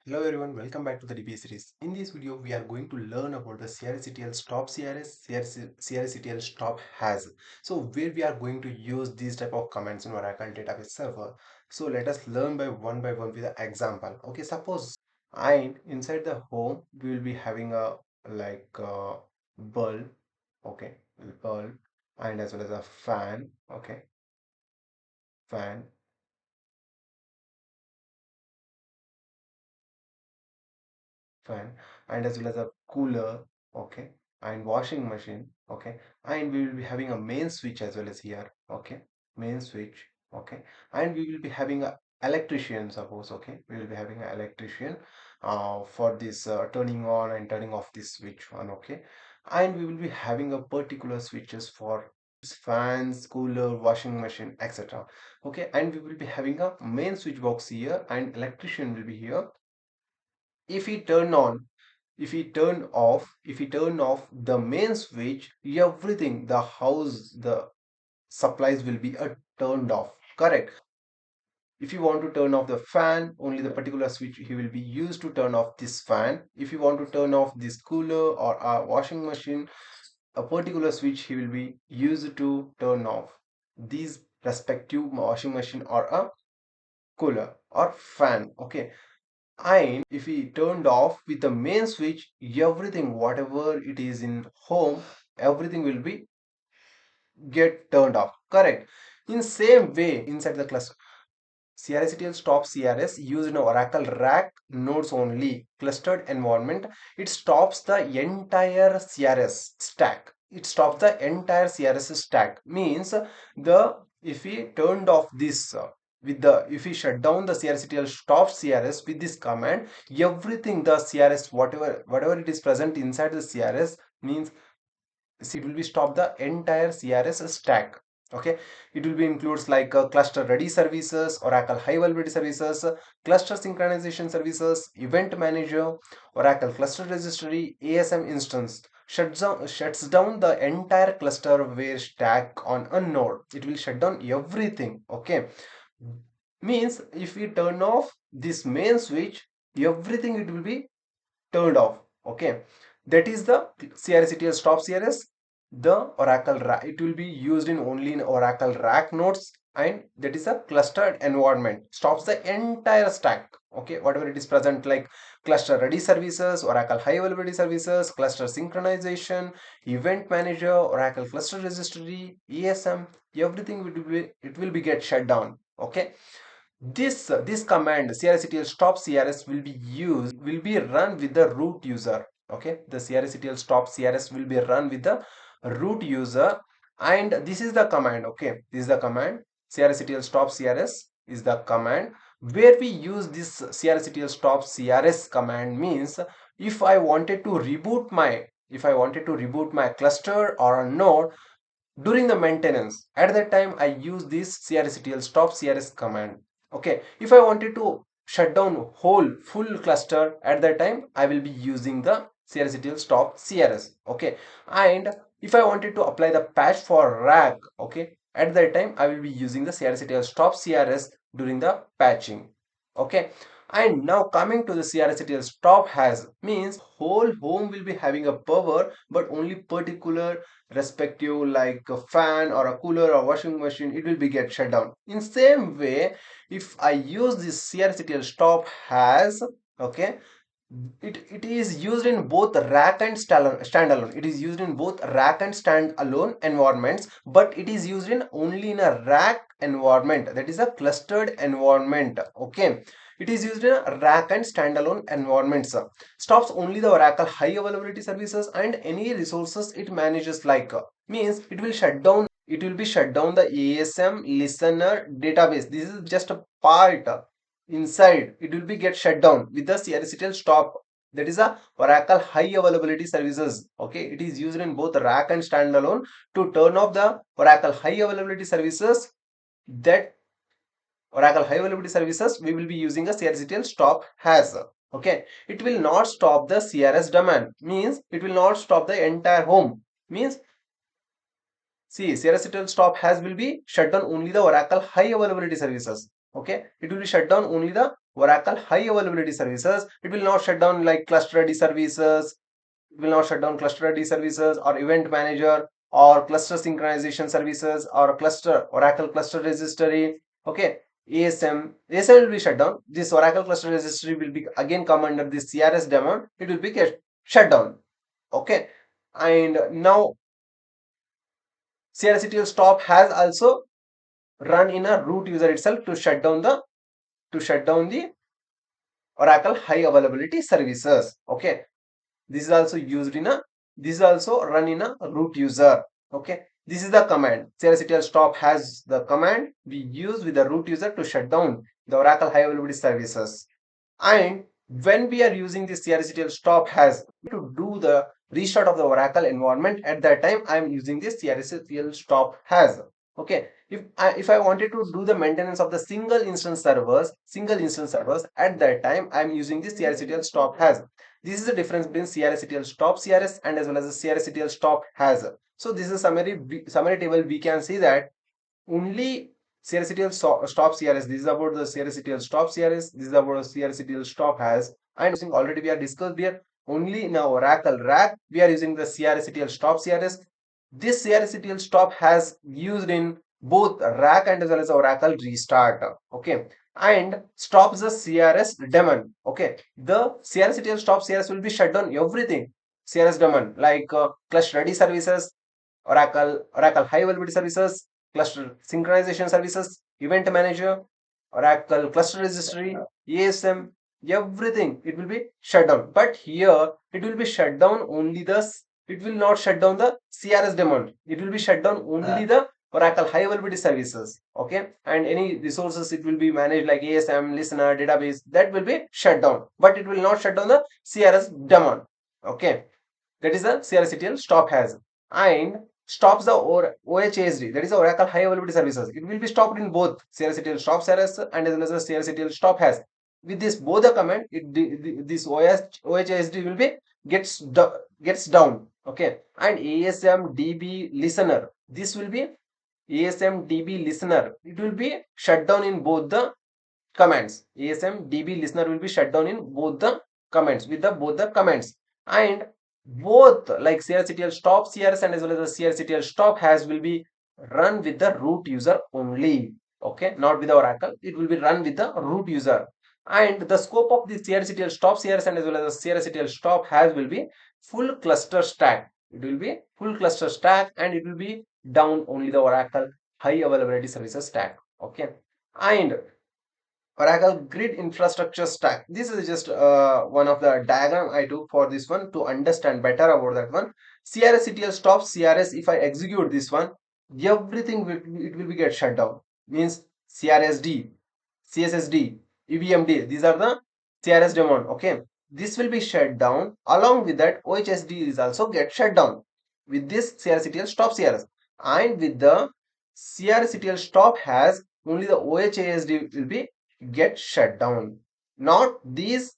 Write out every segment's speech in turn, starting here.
Hello everyone, welcome back to the DBA series. In this video, we are going to learn about the CRSCTL stop CRS, CRSCTL stop has. So where we are going to use these type of commands in Oracle database server. So let us learn by one with an example. Okay, suppose I inside the home, we will be having a bulb, okay, bulb, and as well as a fan, okay, fan, fan, and as well as a cooler, okay, and washing machine, okay, and we will be having a main switch as well as here, okay, main switch, okay, and we will be having a electrician, suppose, okay, we will be having an electrician for this turning on and turning off this switch one, okay, and we will be having a particular switches for fans, cooler, washing machine, etc. Okay, and we will be having a main switch box here and electrician will be here. If we turn on, if we turn off the main switch, everything, the house, the supplies will be turned off, correct? If you want to turn off the fan, only the particular switch he will be used to turn off this fan. If you want to turn off this cooler or a washing machine, a particular switch he will be used to turn off these respective washing machine or a cooler or fan, okay. And if we turned off with the main switch, everything, whatever it is in home, everything will be get turned off, correct? In same way, inside the cluster, CRSCTL stop CRS used in Oracle RAC nodes only clustered environment. It stops the entire CRS stack. It stops the entire CRS stack. Means the if we turned off this with the if we shut down the CRSCTL stop CRS with this command, everything the CRS whatever it is present inside the CRS means it will be stop the entire CRS stack. Okay, it will be includes like cluster ready services, Oracle high availability services, cluster synchronization services, event manager, Oracle cluster registry, ASM instance. Shuts down the entire clusterware stack on a node. It will shut down everything. Okay, means if we turn off this main switch, everything it will be turned off. Okay, that is the CRSCTL stop CRS. The Oracle RAC, it will be used in only in Oracle RAC nodes, and that is a clustered environment, stops the entire stack. Okay, whatever it is present like cluster ready services, Oracle high availability services, cluster synchronization, event manager, Oracle cluster registry, ESM, everything will be get shut down. Okay, this command CRSCTL stop CRS will be run with the root user. Okay, the CRSCTL stop CRS will be run with the root user, and this is the command. Okay, this is the command. CRSCTL stop CRS is the command where we use this CRSCTL stop CRS command. Means if I wanted to reboot my cluster or a node during the maintenance, at that time I use this CRSCTL stop CRS command. Okay, if I wanted to shut down whole full cluster, at that time I will be using the CRSCTL stop CRS. Okay, and if I wanted to apply the patch for RAC, okay, at that time I will be using the CRSCTL stop CRS during the patching. Okay, and now coming to the CRSCTL stop has, means whole home will be having a power, but only particular respective like a fan or a cooler or washing machine, it will be get shut down. In same way, if I use this CRCTL stop has, okay, it is used in both rack and standalone. It is used in both rack and standalone environments, but it is used in only in a rack environment, that is a clustered environment. Okay, it is used in a rack and standalone environments. Stops only the Oracle high availability services and any resources it manages, like means it will be shut down the ASM listener database. This is just a part inside, it will be get shut down with the CRSCTL stop, that is a Oracle high availability services. Okay, it is used in both rack and standalone to turn off the Oracle high availability services. That Oracle high availability services we will be using a CRSCTL stop has. Okay, it will not stop the CRS domain, means it will not stop the entire home. Means see, CRSCTL stop has will be shut down only the Oracle high availability services. Okay, it will be shut down only the Oracle high availability services. It will not shut down like cluster AD services. It will not shut down cluster AD services or event manager or cluster synchronization services or cluster Oracle cluster registry. Okay, ASM will be shut down. This Oracle cluster registry will be again come under this CRS daemon. It will be get shut down. Okay, and now CRSCTL stop has also run in a root user itself to shut down the Oracle high availability services. Okay, this is also used in a this is also run in a root user. Okay, this is the command. CRSCTL stop has the command we use with the root user to shut down the Oracle high availability services. And when we are using this CRSCTL stop has to do the restart of the Oracle environment, at that time I am using this CRSCTL stop has. Okay, if I wanted to do the maintenance of the single instance servers, at that time I am using this CRSCTL stop has. This is the difference between CRSCTL stop CRS and as well as the CRSCTL stop has. So this is a summary table. We can see that only CRSCTL stop CRS. This is about the CRSCTL stop CRS. This is about the CRSCTL stop has. And already we are discussed here. Only in our Oracle RAC we are using the CRSCTL stop CRS. This CRSCTL stop has used in both RAC and as well as Oracle restart. Okay, and stops the CRS daemon. Okay, the CRSCTL stop CRS will be shut down everything. CRS daemon like cluster ready services, Oracle high availability services, cluster synchronization services, event manager, Oracle cluster registry, ASM, everything it will be shut down. But here it will be shut down only it will not shut down the CRS daemon. It will be shut down only the Oracle high availability services. Okay, and any resources it will be managed like ASM, listener, database that will be shut down, but it will not shut down the CRS daemon. Okay, that is the CRSCTL stop has, and stops the OHASD, that is the Oracle high availability services. It will be stopped in both CRSCTL stop CRS and as well as the CRSCTL stop has. With this both the command, this OHASD will be gets down. Okay, and ASM DB listener, this will be ASM DB listener. It will be shut down in both the commands. ASM DB listener will be shut down in both the commands with the both the commands, and both like CRSCTL stop CRS and as well as the CRSCTL stop has will be run with the root user only. Okay, not with the Oracle. It will be run with the root user. And the scope of the CRSCTL stop CRS and as well as the CRSCTL stop has will be full cluster stack. It will be full cluster stack and it will be down only the Oracle high availability services stack. Okay, and Oracle grid infrastructure stack. This is just one of the diagram I took for this one to understand better about that one. CRSCTL stop CRS. If I execute this one, everything it will be get shut down. Means CRSD, CSSD, EVMD. These are the CRS daemon. Okay, this will be shut down. Along with that, OHSD is also get shut down with this CRSCTL stop CRS, and with the CRSCTL stop has only the OHASD will be get shut down, not these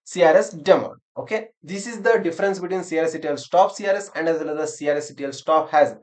CRS daemon. Okay, this is the difference between CRSCTL stop CRS and as well as the CRSCTL stop has.